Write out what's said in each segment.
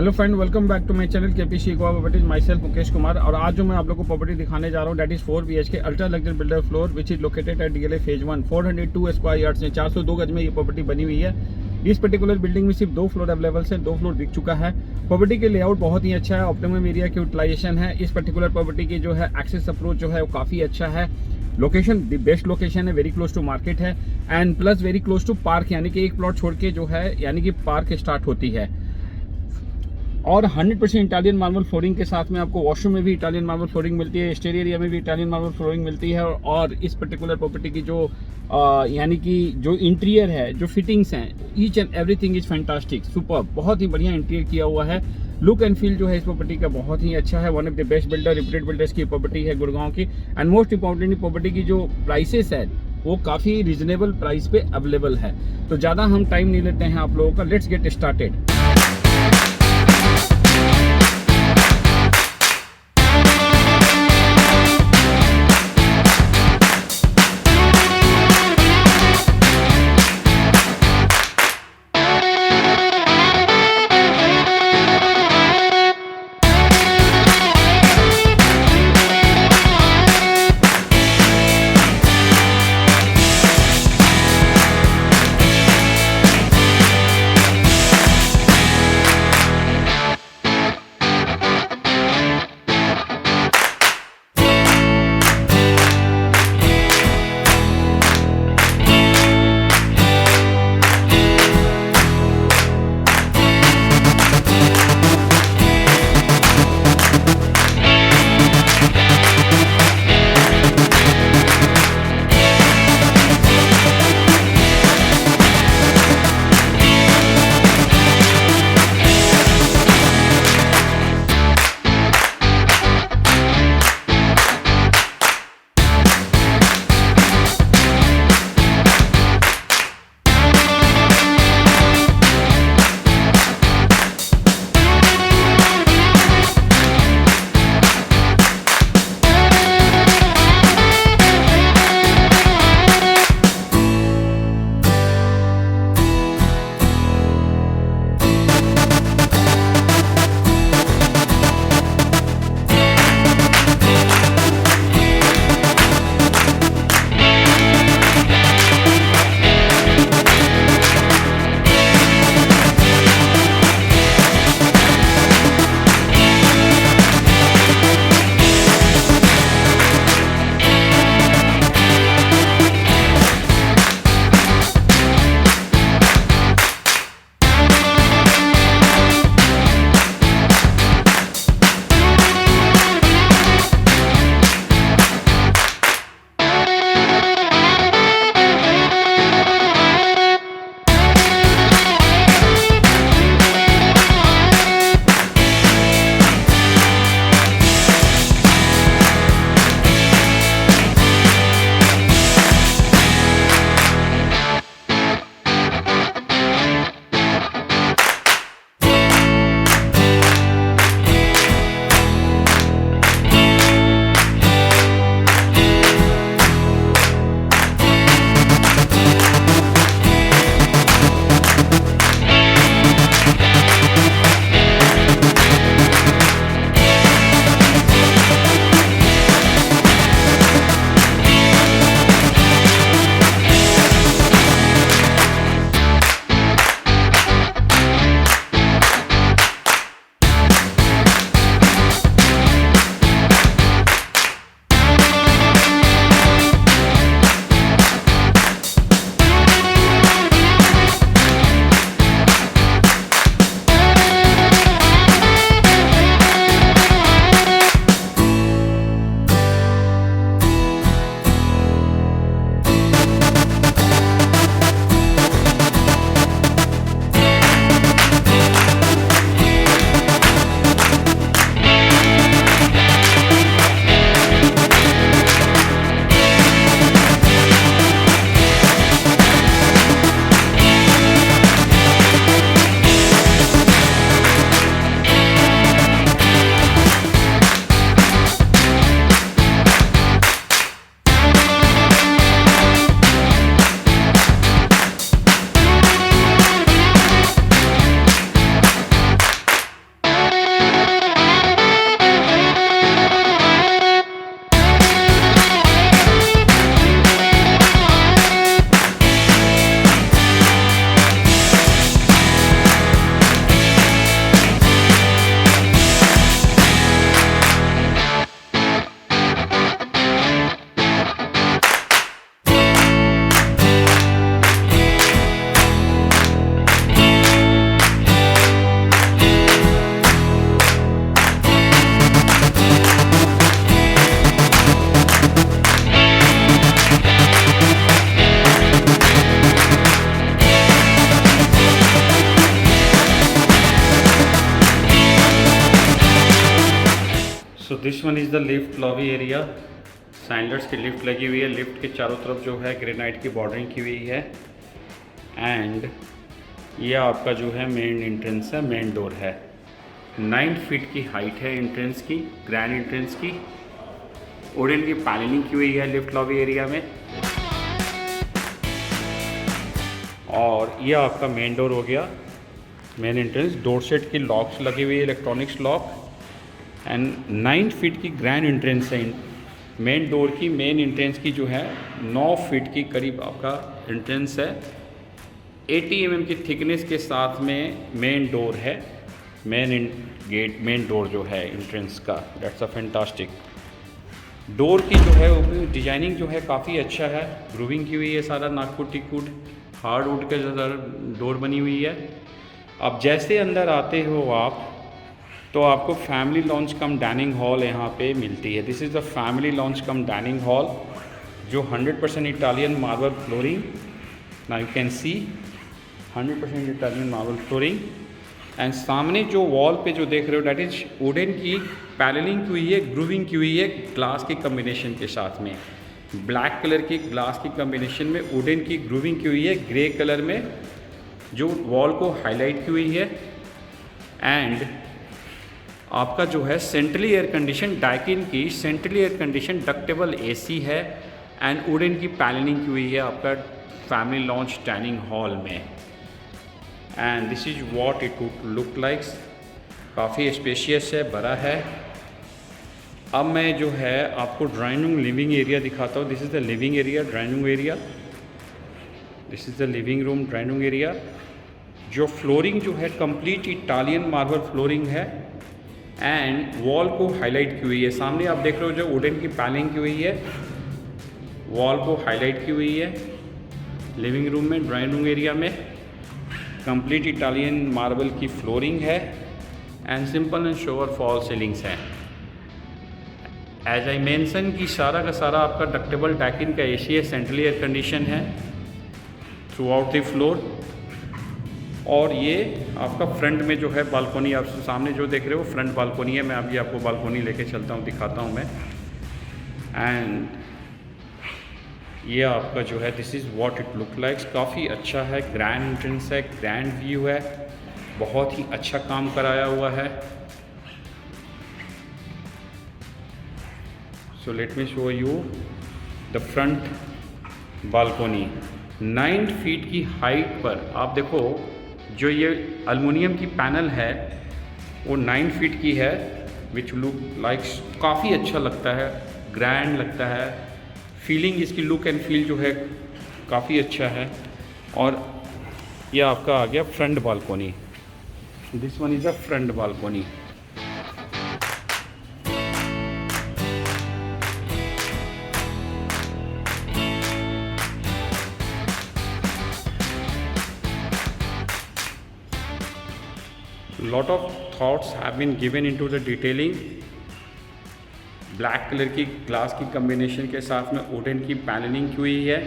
Hello friend, welcome back to my channel KPC Goa properties. Myself Mukesh Kumar. और आज जो मैं आप लोग को प्रॉपर्टी दिखाने जा रहा हूँ that is 4 BHK ultra luxury builder floor which is located at DLA phase 1 402 square yards में 402 गज में ये प्रॉपर्टी बनी हुई है। इस पर्टिकुलर बिल्डिंग में सिर्फ 2 फ्लोर अवेलेबल है, 2 फ्लोर बिक चुका है। प्रॉपर्टी के लेआउट बहुत ही अच्छा है, ऑप्टिमम एरिया की यूटिलाइजेशन है। इस पर्टिकुलर प्रॉपर्टी की जो है एक्सेस अप्रोच जो है वो काफ़ी अच्छा है। लोकेशन द बेस्ट लोकेशन है, वेरी क्लोज टू मार्केट है and plus very close to park, यानी कि एक प्लॉट छोड़ के जो है यानी कि पार्क स्टार्ट होती है। और 100% इटालियन मार्बल फ्लोरिंग के साथ में आपको वॉशरूम में भी इटालियन मार्बल फ्लोरिंग मिलती है, स्टेयर एरिया में भी इटालियन मार्बल फ्लोरिंग मिलती है। और इस पर्टिकुलर प्रॉपर्टी की जो यानी कि जो इंटीरियर है, जो फिटिंग्स हैं, each and everything is fantastic, super, बहुत ही बढ़िया इंटीरियर किया हुआ है। लुक एंड फील जो है इस प्रॉपर्टी का बहुत ही अच्छा है। One of the best builder, reputed builders की प्रॉपर्टी है गुड़गांव की। एंड मोस्ट इंपॉर्टेंटली प्रॉपर्टी की जो प्राइसेस है वो काफ़ी रिजनेबल प्राइस पे अवेलेबल है। तो ज़्यादा हम टाइम नहीं लेते हैं आप लोगों का, let's get started. This one is the lift lobby area. Sandlers की लिफ्ट लगी हुई है। लिफ्ट के चारों तरफ जो है ग्रेनाइट की बॉर्डरिंग की हुई है। एंड ये आपका जो है मेन एंट्रेंस है, मेन डोर है। 9 फीट की हाइट है एंट्रेंस की, ग्रैंड एंट्रेंस की। वुडन की पैनलिंग की हुई है लिफ्ट लॉबी एरिया में। और ये आपका मेन डोर हो गया, मेन एंट्रेंस। डोर सेट की लॉक्स लगी हुई है, इलेक्ट्रॉनिक्स लॉक। एंड 9 फीट की ग्रैंड एंट्रेंस है। मेन डोर की, मेन एंट्रेंस की जो है 9 फीट की करीब आपका एंट्रेंस है। 80 mm की थिकनेस के साथ में मेन डोर है। मेन गेट, मेन डोर जो है एंट्रेंस का, दैट्स अ फैंटास्टिक। डोर की जो है डिजाइनिंग जो है काफ़ी अच्छा है। ग्रूविंग की हुई है, सारा नागपुर टीकवुड हार्ड वुड के ज़्यादा डोर बनी हुई है। अब जैसे अंदर आते हो आप तो आपको फैमिली लॉन्च कम डाइनिंग हॉल यहाँ पे मिलती है। This is the family launch come dining hall जो 100% Italian marble flooring. Now you can see 100% Italian marble flooring. And सामने जो वॉल पे जो देख रहे हो, डैट इज वुडन की पैनलिंग की हुई है, ग्रूविंग की हुई है ग्लास के कम्बिनेशन के साथ में। ब्लैक कलर की ग्लास की कम्बिनेशन में वुडन की ग्रूविंग की हुई है, ग्रे कलर में जो वॉल को हाईलाइट की हुई है। एंड आपका जो है सेंट्रली एयर कंडीशन, डाइकिन की centrally air condition ductable AC है। एंड वुडन की पैनलिंग की हुई है आपका फैमिली लॉन्च डाइनिंग हॉल में। And this is what it would look likes. काफ़ी स्पेशियस है, बड़ा है। अब मैं जो है आपको ड्राइंग रूम लिविंग एरिया दिखाता हूँ। This is the living area, drawing room area. This is the living room drawing room area. जो फ्लोरिंग जो है कंप्लीट इटालियन मार्बल फ्लोरिंग है। एंड वॉल को हाईलाइट की हुई है। सामने आप देख रहे हो जो वुडन की पैनलिंग की हुई है, वॉल को हाईलाइट की हुई है लिविंग रूम में, ड्राइंग रूम एरिया में। कंप्लीट इटालियन मार्बल की फ्लोरिंग है। And simple and शोवर fall ceilings हैं। एज आई मेंशन कि सारा का सारा आपका डक्टेबल डाइकिन का एसी है, सेंट्रली एयर कंडीशन है थ्रू आउट द फ्लोर। और ये आपका फ्रंट में जो है बालकोनी, आप सामने जो देख रहे हो फ्रंट बालकोनी है। मैं अभी आपको बालकोनी लेके चलता हूँ, दिखाता हूँ मैं। एंड ये आपका जो है this is what it look likes. काफ़ी अच्छा है, ग्रैंड एंट्रेंस है, ग्रैंड व्यू है, बहुत ही अच्छा काम कराया हुआ है। So let me show you the front balcony. 9 feet की हाइट पर आप देखो, जो ये एल्युमिनियम की पैनल है वो 9 फीट की है, विच लुक लाइक्स काफ़ी अच्छा लगता है, ग्रैंड लगता है। फीलिंग इसकी लुक एंड फील जो है काफ़ी अच्छा है। और ये आपका आ गया front balcony. This one is a front balcony. Lot of thoughts have been given into the detailing. Black colour की ग्लास की कम्बिनेशन के साथ में वुडन की पैनलिंग की हुई है।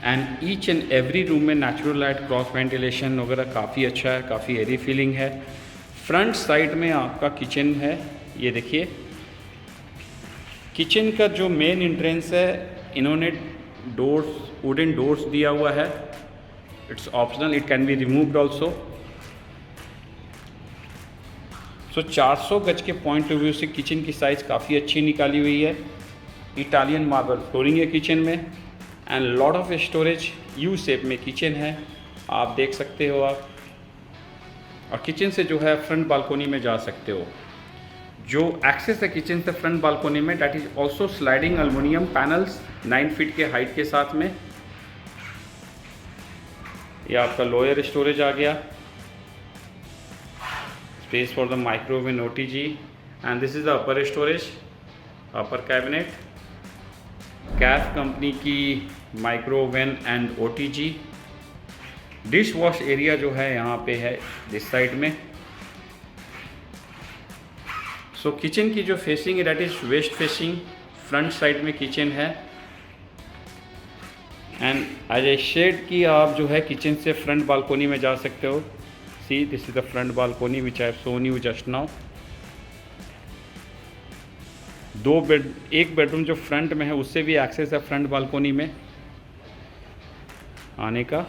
And each and every room में नेचुरल लाइट, क्रॉस वेंटिलेशन वगैरह काफ़ी अच्छा है, काफ़ी एरी फीलिंग है। फ्रंट साइड में आपका किचन है, ये देखिए। किचन का जो मेन एंट्रेंस है, इन्होंने डोर्स, वुडन डोर्स दिया हुआ है। It's optional, it can be removed also. So 400 गज के पॉइंट ऑफ व्यू से किचन की साइज़ काफ़ी अच्छी निकाली हुई है। इटालियन मार्बल फ्लोरिंग है किचन में। And lot of storage, you shape में किचन है, आप देख सकते हो आप। और किचन से जो है फ्रंट बालकोनी में जा सकते हो। जो एक्सेस है किचन से फ्रंट बालकोनी में, that is also sliding aluminium panels 9 feet के हाइट के साथ में। ये आपका लोअर स्टोरेज आ गया, space for the microwave and OTG। And this is the upper storage, upper cabinet, Kaff company की microwave and OTG। Dish wash area जो है यहाँ पे है दिस साइड में। सो किचन की जो फेसिंग है that is waste facing, front side में किचन है। एंड एज ए शेड की आप जो है किचन से फ्रंट बालकोनी में जा सकते हो। See, this is the front balcony which I have shown you just now. एक बेडरूम जो फ्रंट में है उससे भी एक्सेस है फ्रंट बालकोनी में आने का।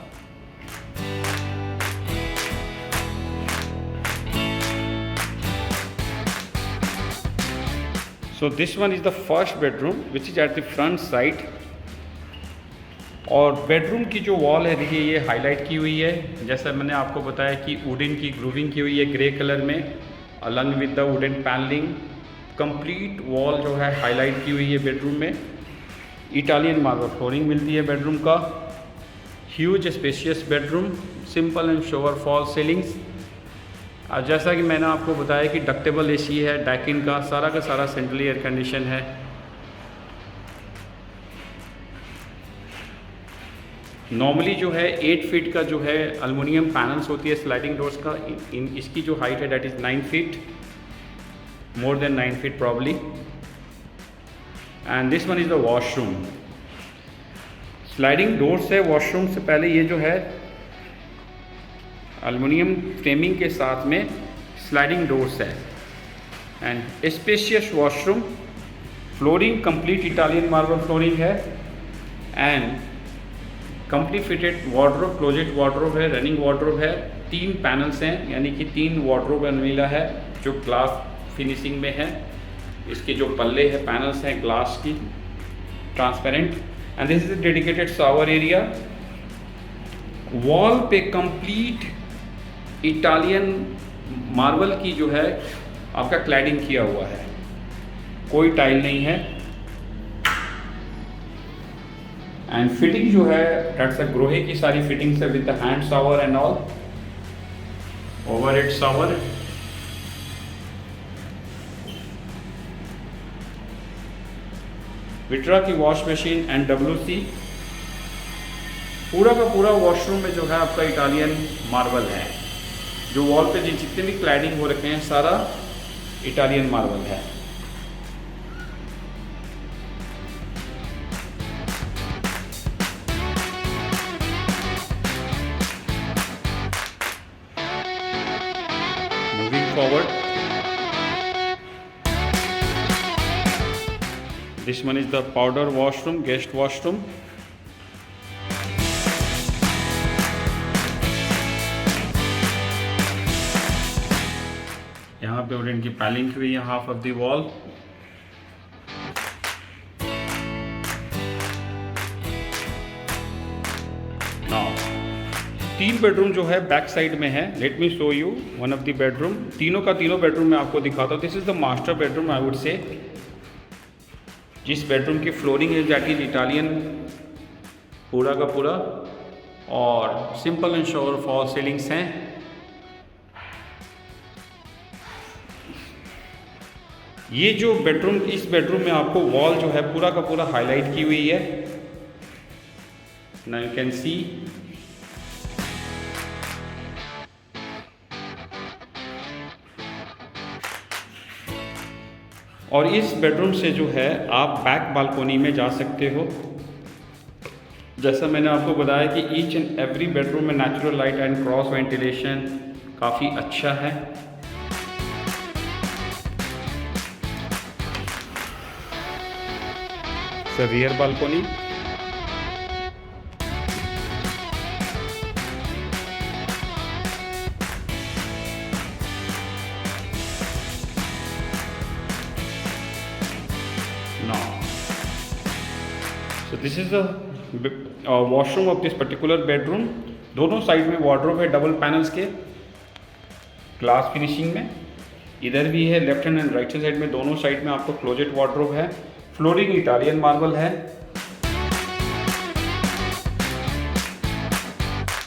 So this one is the first bedroom which is at the front side। और बेडरूम की जो वॉल है देखिए ये हाईलाइट की हुई है, जैसा मैंने आपको बताया कि वुडन की ग्रूविंग की हुई है ग्रे कलर में, along with the wooden panelling. Complete wall जो है हाईलाइट की हुई है बेडरूम में। इटालियन मार्बल फ्लोरिंग मिलती है बेडरूम का। Huge spacious bedroom, simple and शोवर fall ceilings. जैसा कि मैंने आपको बताया कि डक्टेबल एसी है, डैकिन का सारा सेंट्रली एयर कंडीशन है। नॉर्मली जो है 8 फीट का जो है एल्युमिनियम पैनल्स होती है स्लाइडिंग डोर्स का। इसकी जो हाइट है that is 9 feet, more than 9 feet probably. And this one is the washroom. Sliding doors है। वॉशरूम से पहले ये जो है एल्युमिनियम फ्रेमिंग के साथ में स्लाइडिंग डोर्स है। And spacious washroom, flooring complete Italian marble flooring है। And complete fitted wardrobe, closet wardrobe है, रनिंग वार्डरोब है। 3 पैनल्स हैं, यानी कि 3 वार्डरोब अलमीरा है जो ग्लास फिनिशिंग में है। इसके जो पल्ले हैं पैनल्स हैं ग्लास की, transparent. And this is dedicated shower area. Wall पे कंप्लीट इटालियन मार्बल की जो है आपका क्लैडिंग किया हुआ है, कोई टाइल नहीं है। एंड फिटिंग जो है डेट्स अ ग्रोहे की सारी फिटिंग्स है with the hand shower and all, overhead shower. Vitra की वॉश मशीन एंड WC। पूरा का पूरा वॉशरूम में जो है आपका इटालियन मार्बल है। जो वॉल पे जितने भी क्लैडिंग हो रखे हैं सारा इटालियन मार्बल है। Moving forward, this one is the powder washroom, guest washroom। यहाँ पे वुडन की पैलिंग हुई है half of the wall. Now 3 bedroom जो है बैक साइड में है। Let me show you one of the bedroom. तीनों का तीनों बेडरूम मैं आपको दिखाता हूँ। This is the master bedroom I would say. जिस बेडरूम की फ्लोरिंग है दैट इज इटालियन पूरा का पूरा, और सिंपल एंड शोवर फॉल सीलिंग्स हैं। ये जो बेडरूम, इस बेडरूम में आपको वॉल जो है पूरा का पूरा हाईलाइट की हुई है। Now you can see. और इस बेडरूम से जो है आप बैक बालकोनी में जा सकते हो। जैसा मैंने आपको बताया कि ईच एंड एवरी बेडरूम में natural light and cross ventilation काफ़ी अच्छा है। Rear balcony. So this is the washroom of this particular bedroom। दोनों साइड में वार्डरोब है डबल पैनल्स के ग्लास फिनिशिंग में। इधर भी है left hand and right hand side में, दोनों साइड में आपको क्लोजेट वार्डरोब है। फ्लोरिंग इटालियन मार्बल है।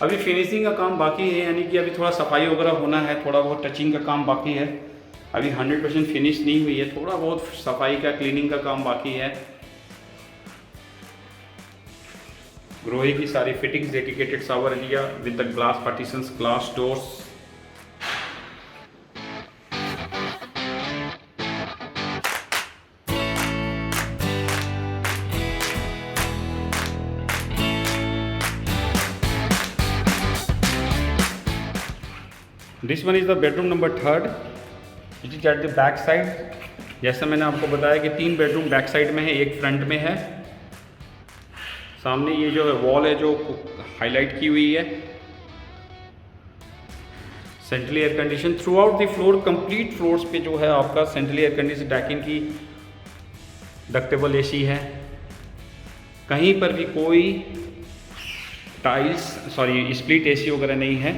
अभी फिनिशिंग का काम बाकी है, यानी कि अभी थोड़ा सफाई वगैरह होना है, थोड़ा बहुत टचिंग का काम बाकी है। अभी 100% फिनिश नहीं हुई है, थोड़ा बहुत सफाई का क्लीनिंग का काम बाकी है। ग्रोहे की सारी fittings, dedicated shower area with the glass partitions, glass doors. This one is the bedroom number 3rd, which is at the back side. जैसा मैंने आपको बताया कि 3 बेडरूम बैक साइड में है, एक फ्रंट में है। सामने ये जो है वॉल है जो हाईलाइट की हुई है। Central air condition through out the floor, complete floors पे जो है आपका सेंट्रल एयर कंडीशन डैकिन की डक्टेबल एसी है। कहीं पर भी कोई स्प्लिट एसी वगैरह नहीं है।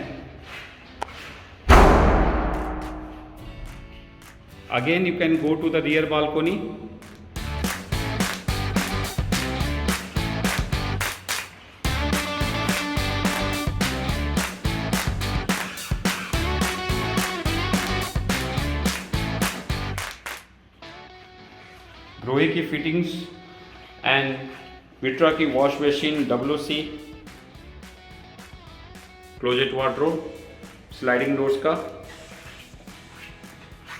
Again you can go to the rear balcony. Grohe की फिटिंग्स एंड विट्रा की wash basin, WC, closet wardrobe, sliding doors का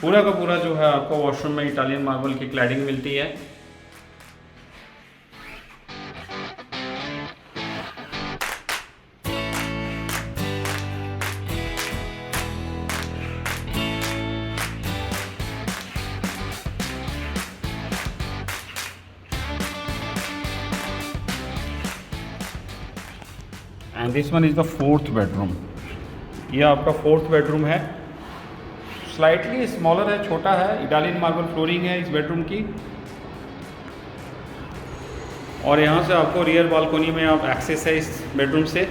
पूरा जो है आपको वॉशरूम में इटालियन मार्बल की क्लैडिंग मिलती है। And this one is the 4th bedroom. ये आपका 4th बेडरूम है। स्लाइटली स्मॉलर है, छोटा है। इटालियन मार्बल फ्लोरिंग है इस बेडरूम की। और यहाँ से आपको रियर बालकोनी में आप एक्सेस है इस बेडरूम से।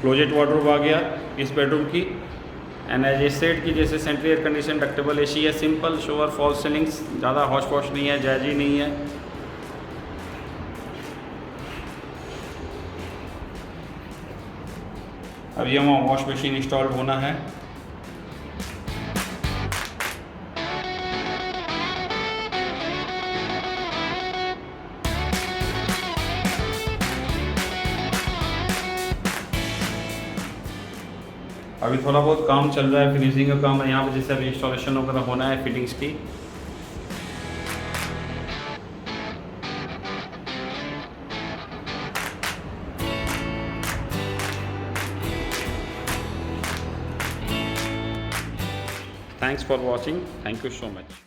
क्लोजेट वार्डरोब आ गया इस बेडरूम की। एंड एज ए सेट की जैसे central air condition ductable AC है। सिंपल शोअर फॉल सीलिंग्स, ज़्यादा हॉश पॉश नहीं है, जैजी नहीं है। अब ये वहाँ वॉश मशीन इंस्टॉल्ड होना है। अभी थोड़ा बहुत काम चल रहा है, फिनिशिंग का काम है यहाँ पे, जैसे अभी इंस्टॉलेशन वगैरह होना है फिटिंग्स की। Thanks for watching. Thank you so much.